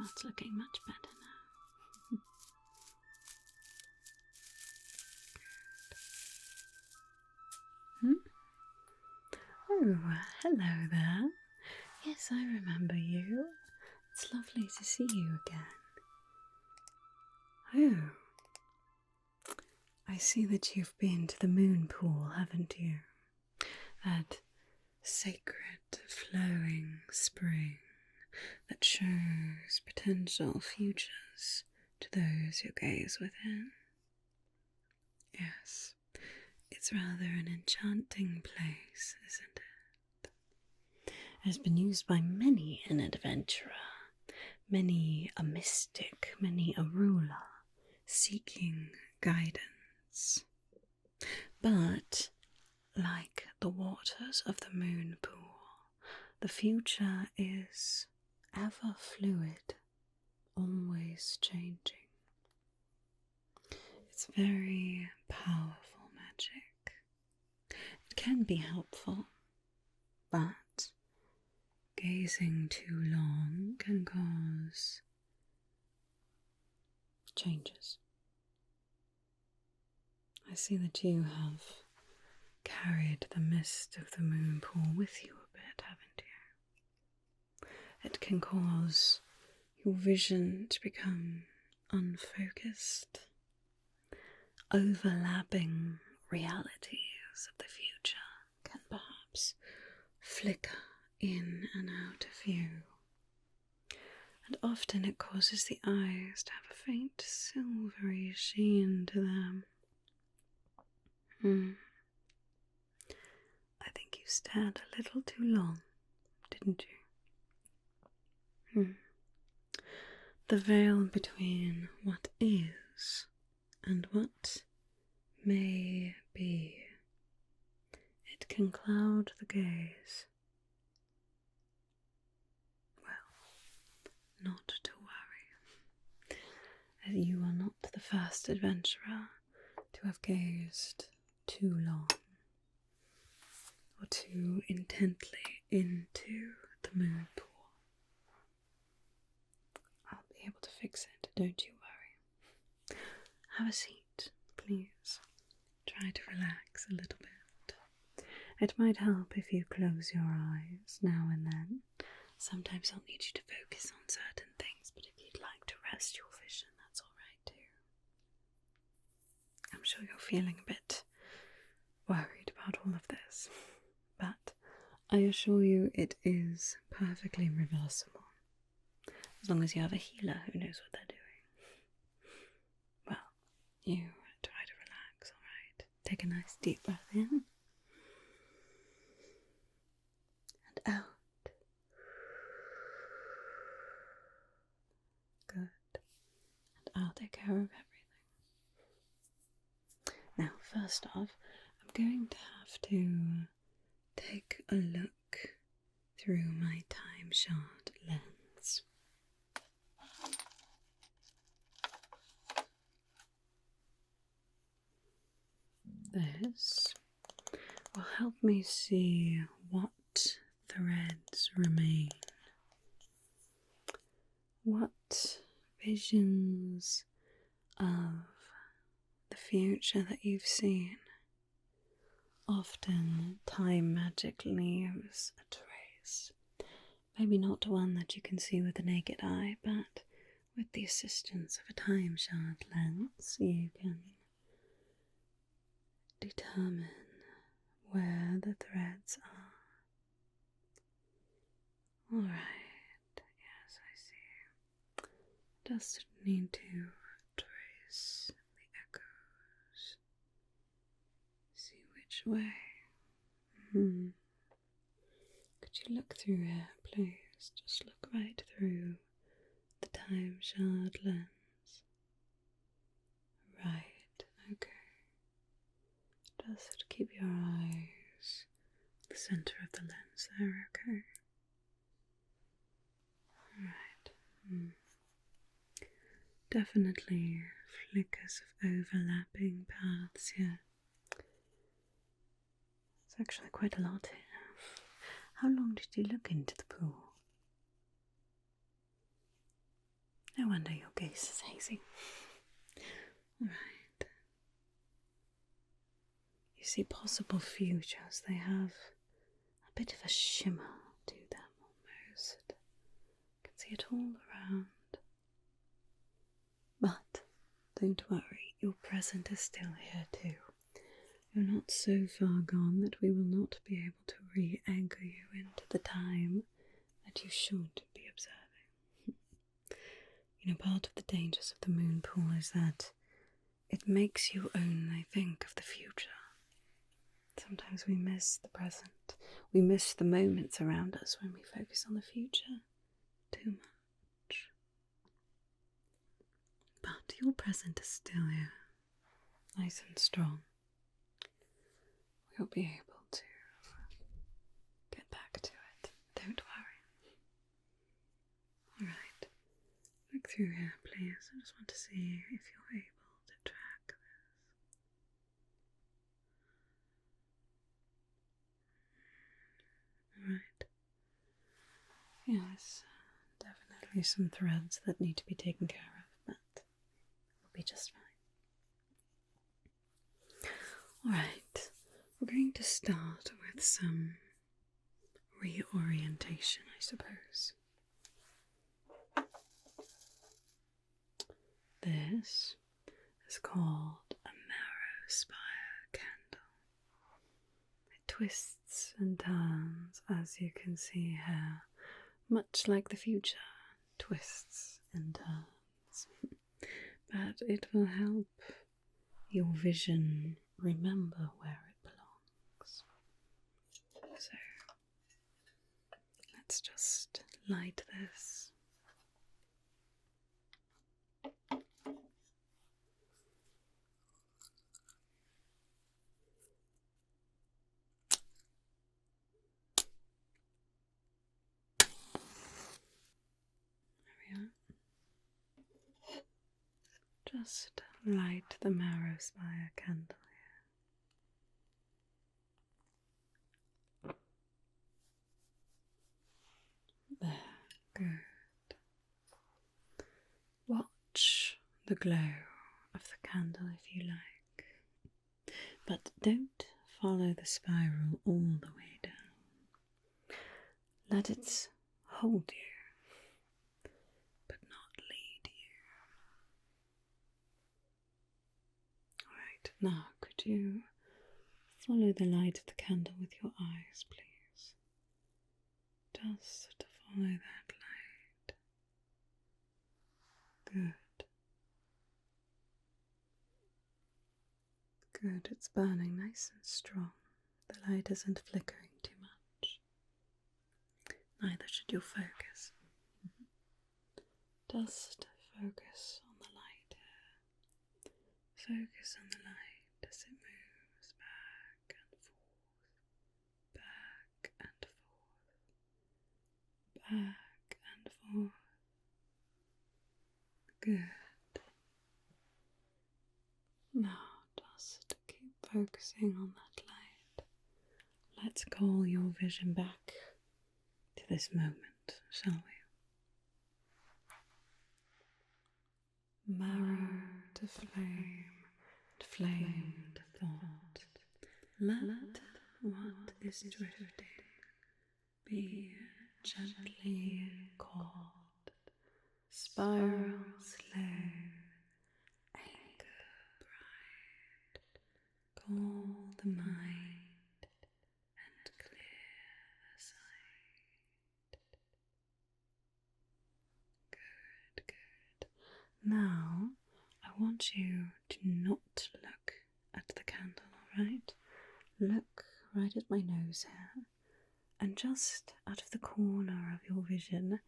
That's looking much better now. Oh, hello there. Yes, I remember you. It's lovely to see you again. Oh, I see that you've been to the Moonpool, haven't you? That sacred, flowing spring that shows potential futures to those who gaze within. Yes, it's rather an enchanting place, isn't it? It has been used by many an adventurer, many a mystic, many a ruler, seeking guidance. But, like the waters of the Moonpool, the future is ever fluid, always changing. It's very powerful magic. It can be helpful, but gazing too long can cause changes. I see that you have carried the mist of the Moonpool with you a bit, haven't you? It can cause your vision to become unfocused. Overlapping realities of the future can perhaps flicker in and out of view, and often it causes the eyes to have a faint silvery sheen to them. I think you stared a little too long, didn't you? The veil between what is and what may be. It can cloud the gaze. Well, not to worry, as you are not the first adventurer to have gazed too long or too intently into the Moonpool. I'll be able to fix it, don't you worry. Have a seat, please. Try to relax a little bit. It might help if you close your eyes now and then. Sometimes I'll need you to focus on certain things, but if you'd like to rest your vision, that's alright too. I'm sure you're feeling a bit worried about all of this, but I assure you it is perfectly reversible. As long as you have a healer who knows what they're doing. Well, you try to relax, alright? Take a nice deep breath in and out. Good. And I'll take care of everything. Now, first off, I'm going to have to take a look through my time shard lens. This will help me see what threads remain, what visions of the future that you've seen. Often time magic leaves a trace, maybe not one that you can see with the naked eye, but with the assistance of a time shard lens you can determine where the threads are. Alright, yes, I see. Just need to trace the echoes. See which way. Could you look through here, please? Just look right through the time shard lens. Right, okay. Just keep your eyes at the centre of the lens there, okay? Alright. Definitely flickers of overlapping paths here. It's actually quite a lot here. How long did you look into the pool? No wonder your gaze is hazy. Alright. You see possible futures. They have a bit of a shimmer to them almost. You can see it all around. But don't worry, your present is still here too. You're not so far gone that we will not be able to re-anchor you into the time that you should be observing. You know, part of the dangers of the Moonpool is that it makes you only think of the future. Sometimes we miss the present. We miss the moments around us when we focus on the future too much. But your present is still here, nice and strong. We'll be able to get back to it. Don't worry. Alright. Look through here, please. I just want to see if you're able to track this. Alright. Yes, definitely some threads that need to be taken care of, but we'll be just fine. Alright. We're going to start with some reorientation, I suppose. This is called a Marrowspire candle. It twists and turns, as you can see here, much like the future twists and turns. But it will help your vision remember where it belongs. So let's just light this. There we are. Just light the Marrowspire candle here. There, good. Watch the glow of the candle if you like, but don't follow the spiral all the way down. Let it hold you, but not lead you. Alright, now could you follow the light of the candle with your eyes, please? Just follow that light. Good. Good, it's burning nice and strong. The light isn't flickering too much. Neither should your focus. Just focus on the light here. Focus on the light as it moves back and forth, back and forth, back and forth. Good. Now just keep focusing on that light. Let's call your vision back to this moment, shall we? Marrow to flame, and flame to thought. Let what is drifting be gently called. Spiral slave, anchor bride, call the mind and clear the sight. Good, good. Now, I want you to not look at the candle, alright? Look right at my nose here, and just out of the corner of your vision,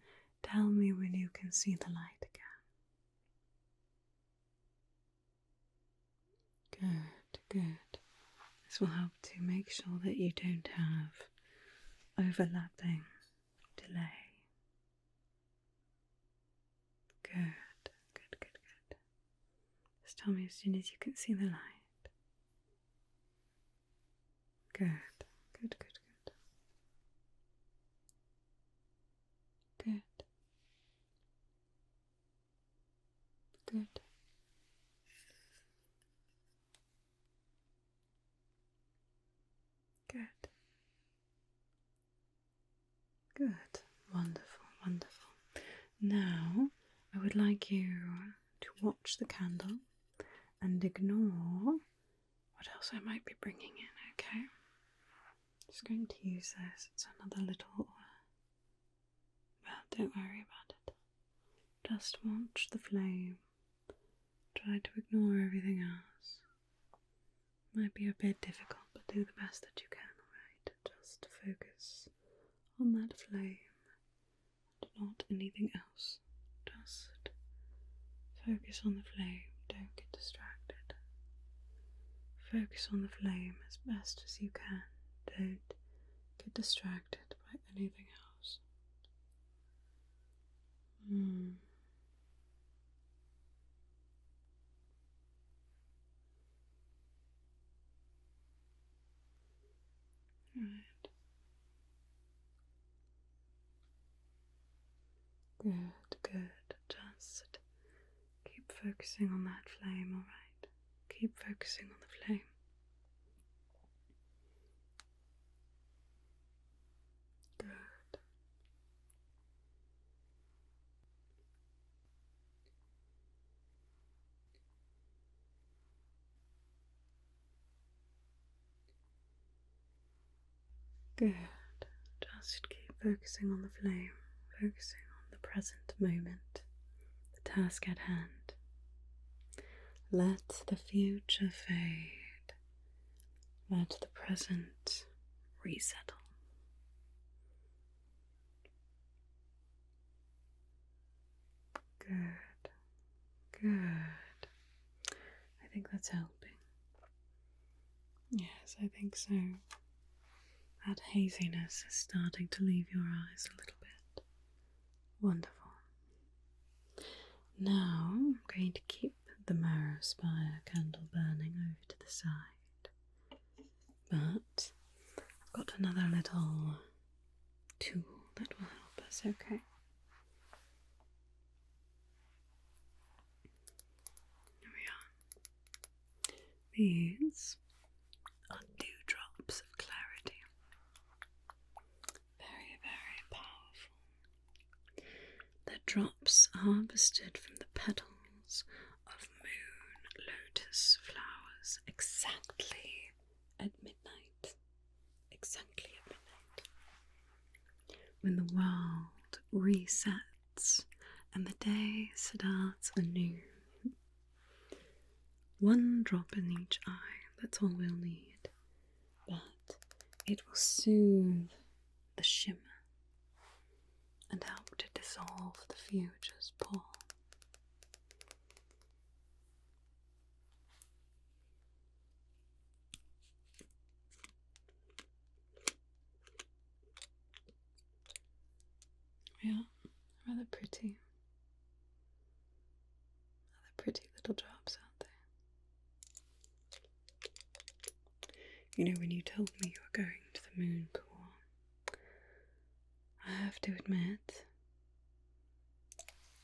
tell me when you can see the light again. Good, good. This will help to make sure that you don't have overlapping delay. Good, good, good, good. Just tell me as soon as you can see the light. Good, good, good, good. Good. Good. Wonderful, wonderful. Now, I would like you to watch the candle and ignore what else I might be bringing in, okay? Just going to use this. It's another little... Well, don't worry about it. Just watch the flame. Try to ignore everything else. Might be a bit difficult, but do the best that you can, alright? Just focus on that flame and not anything else. Just focus on the flame. Don't get distracted. Focus on the flame as best as you can. Don't get distracted by anything else. Right. Good, good. Just keep focusing on that flame, alright? Keep focusing on the flame. Good. Good. Just keep focusing on the flame, focusing on the present moment, the task at hand. Let the future fade. Let the present resettle. Good. Good. I think that's helping. Yes, I think so. That haziness is starting to leave your eyes a little bit. Wonderful. Now I'm going to keep the Marrowspire candle burning over to the side. But I've got another little tool that will help us, okay? Here we are. These are Dewdrops of Clarity. Very, very powerful. They're drops harvested from the petals of moon lotus flowers exactly at midnight. Exactly at midnight. When the world resets and the day starts anew. One drop in each eye, that's all we'll need. But it will soothe the shimmer and help to dissolve the future's pall. Yeah, rather pretty. Rather pretty little drops out there. You know, when you told me you were going to the Moonpool, I have to admit,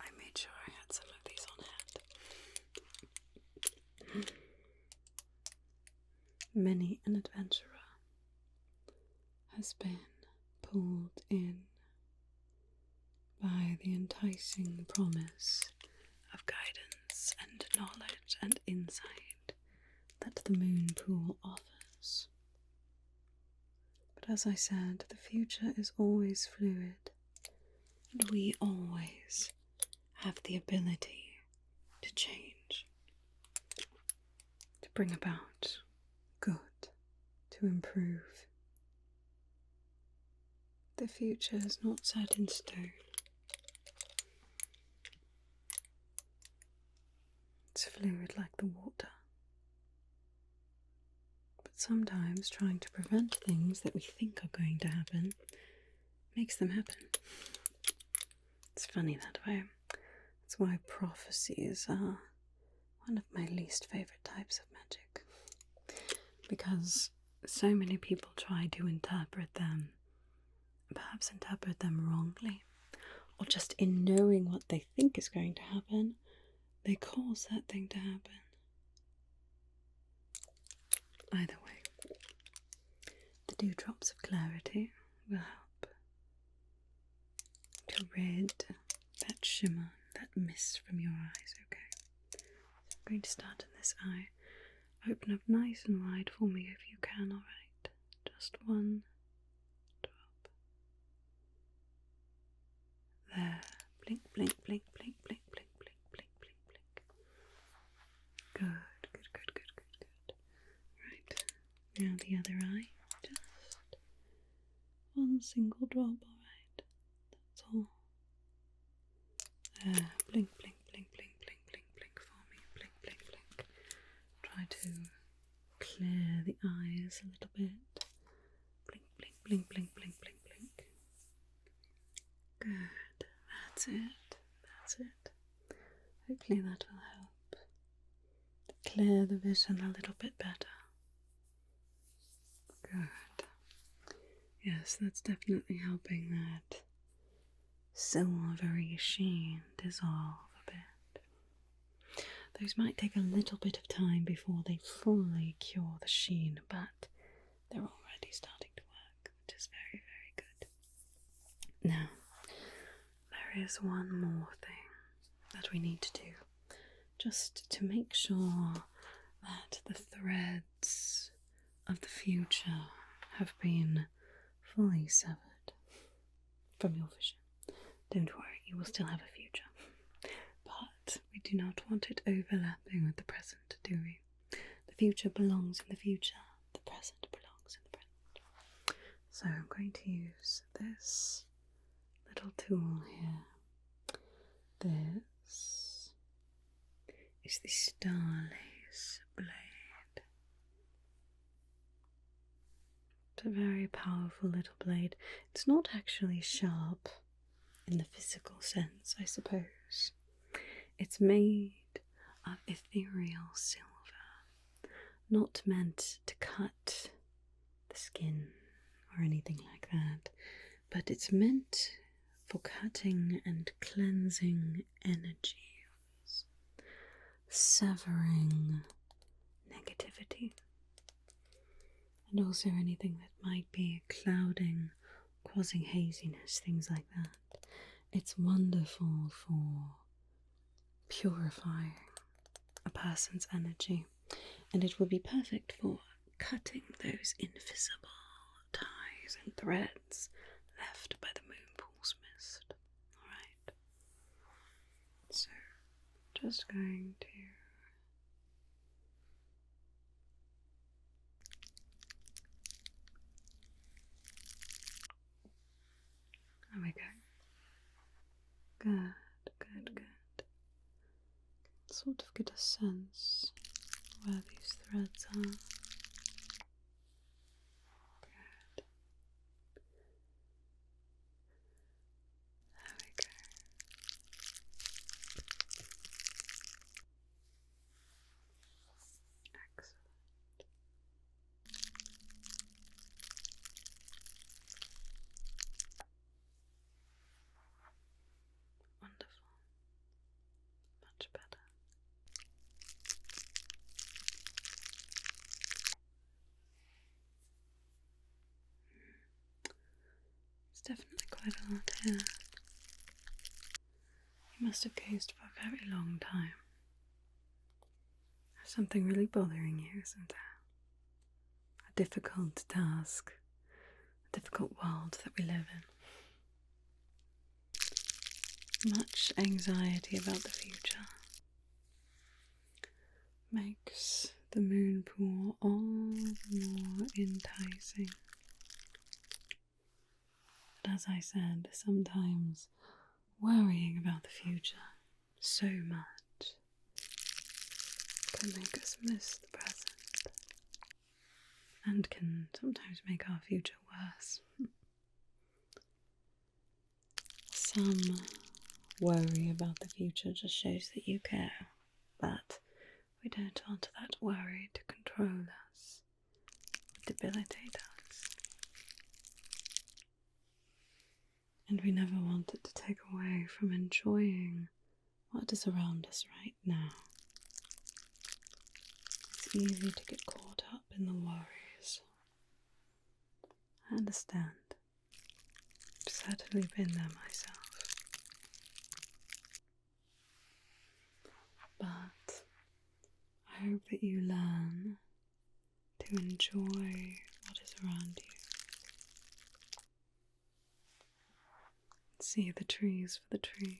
I made sure I had some of these on hand. Many an adventurer has been pulled in by the enticing promise of guidance and knowledge and insight that the Moonpool offers. But as I said, the future is always fluid, and we always have the ability to change, to bring about good, to improve. The future is not set in stone. It's fluid like the water. But sometimes trying to prevent things that we think are going to happen makes them happen. It's funny that way. That's why prophecies are one of my least favourite types of magic. Because so many people try to interpret them, perhaps interpret them wrongly, or just in knowing what they think is going to happen, they cause that thing to happen. Either way, the Dewdrops of Clarity will help to rid that shimmer, that mist from your eyes, okay? So I'm going to start in this eye. Open up nice and wide for me if you can, alright? Just one drop. There. Blink, blink, blink, blink, blink, blink, blink, blink, blink, blink. Good, good, good, good, good, good. Right. Now the other eye. Just one single drop, alright? That's all. There. Blink, blink, blink, blink, blink, blink, blink for me. Blink, blink, blink. Try to clear the eyes a little bit. Blink, blink, blink, blink, blink, blink, blink. Good. That's it. That's it. Hopefully that will help clear the vision a little bit better. Good. Yes, that's definitely helping that silvery sheen dissolve a bit. Those might take a little bit of time before they fully cure the sheen, but they're already starting to work, which is very, very good. Now, there is one more thing that we need to do, just to make sure that the threads of the future have been fully severed from your vision. Don't worry, you will still have a future. But we do not want it overlapping with the present, do we? The future belongs in the future. The present belongs in the present. So I'm going to use this little tool here. This is the Starlace Blade. It's a very powerful little blade. It's not actually sharp in the physical sense, I suppose. It's made of ethereal silver, not meant to cut the skin or anything like that, but it's meant for cutting and cleansing energies, severing negativity, and also anything that might be clouding, causing haziness, things like that. It's wonderful for purifying a person's energy, and it will be perfect for cutting those invisible ties and threads left by the Moonpool's mist. Alright, so just going to there we go. Good, good, good. Sort of get a sense where these threads are. Good. There we go. Excellent. Wonderful. Much better. It's definitely quite a lot here. You must have gazed for a very long time. There's something really bothering you, isn't there? A difficult task, a difficult world that we live in. Much anxiety about the future makes the Moonpool all the more enticing. But as I said, sometimes worrying about the future so much can make us miss the present, and can sometimes make our future worse. Some worry about the future just shows that you care, but we don't want that worry to control us, debilitate us. And we never want it to take away from enjoying what is around us right now. It's easy to get caught up in the worries. I understand. I've certainly been there myself. that you learn to enjoy what is around you. See the trees for the trees.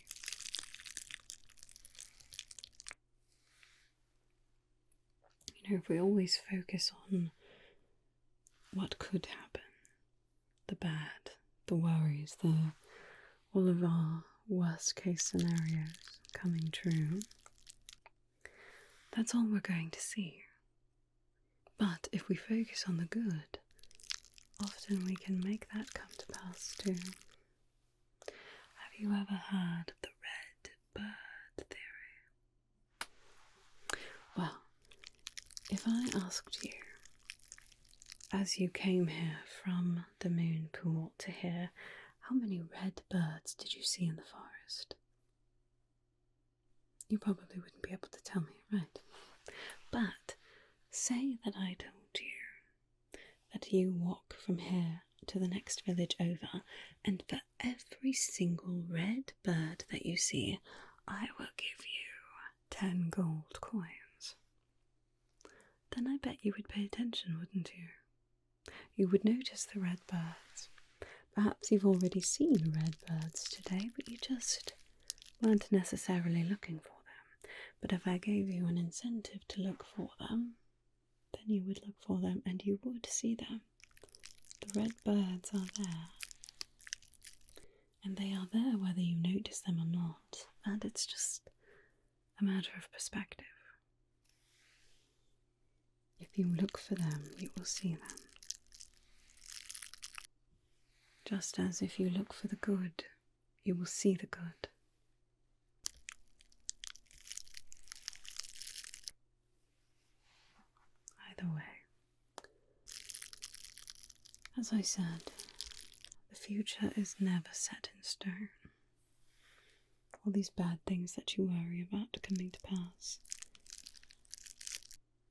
You know, if we always focus on what could happen, the bad, the worries, all of our worst case scenarios coming true, that's all we're going to see. But if we focus on the good, often we can make that come to pass too. Have you ever heard of the red bird theory? Well, if I asked you, as you came here from the Moonpool to here, how many red birds did you see in the forest? You probably wouldn't be able to tell me, right? But say that I told you that you walk from here to the next village over, and for every single red bird that you see, I will give you 10 gold coins. Then I bet you would pay attention, wouldn't you? You would notice the red birds. Perhaps you've already seen red birds today, but you just weren't necessarily looking for them. But if I gave you an incentive to look for them, then you would look for them and you would see them. The red birds are there. And they are there whether you notice them or not. And it's just a matter of perspective. If you look for them, you will see them. Just as if you look for the good, you will see the good. Either way. As I said, the future is never set in stone. All these bad things that you worry about coming to pass,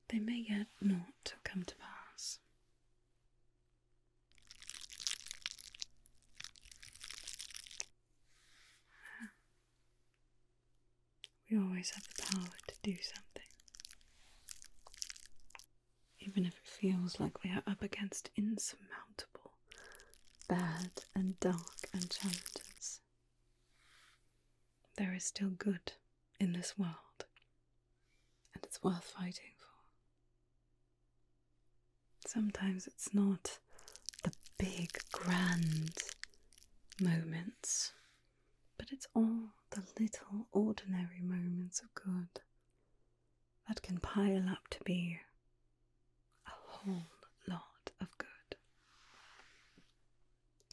they may yet not come to pass. We always have the power to do something. Even if it feels like we are up against insurmountable, bad and dark and challenges, there is still good in this world, and it's worth fighting for. Sometimes it's not the big, grand moments, but it's all the little, ordinary moments of good that can pile up to be a whole lot of good.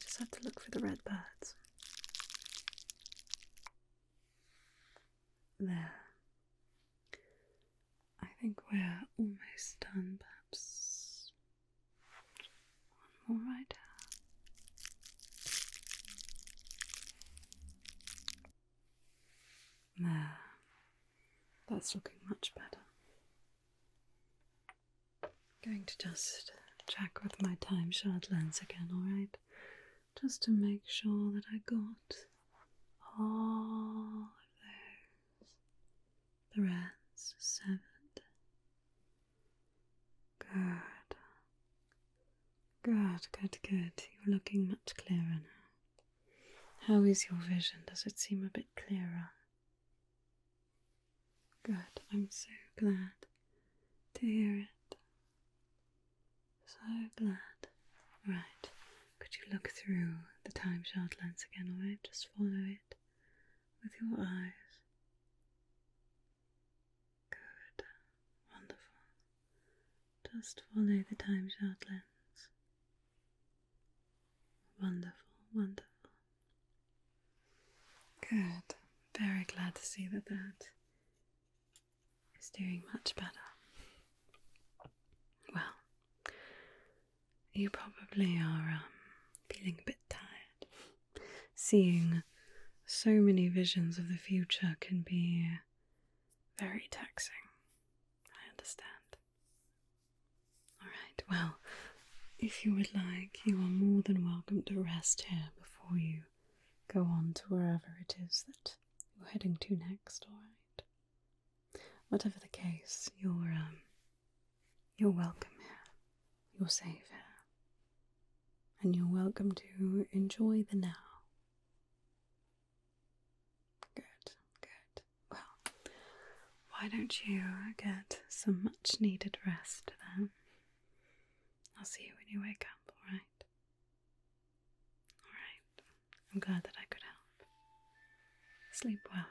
Just have to look for the red birds. There. I think we're almost done, perhaps. One more right. There. That's looking much better. Going to just check with my time shard lens again, alright? Just to make sure that I got all of those threads severed. Good. Good, good, good. You're looking much clearer now. How is your vision? Does it seem a bit clearer? Good. I'm so glad to hear it. So glad. Right. Could you look through the time shard lens again, alright? Just follow it with your eyes. Good. Wonderful. Just follow the time shard lens. Wonderful, wonderful. Good. Very glad to see that is doing much better. Well, you probably are feeling a bit tired. Seeing so many visions of the future can be very taxing. I understand. Alright, well, if you would like, you are more than welcome to rest here before you go on to wherever it is that you're heading to next, alright? Whatever the case, your You're welcome here. You're safe here. And you're welcome to enjoy the now. Good, good. Well, why don't you get some much needed rest then? I'll see you when you wake up, alright? Alright. I'm glad that I could help. Sleep well,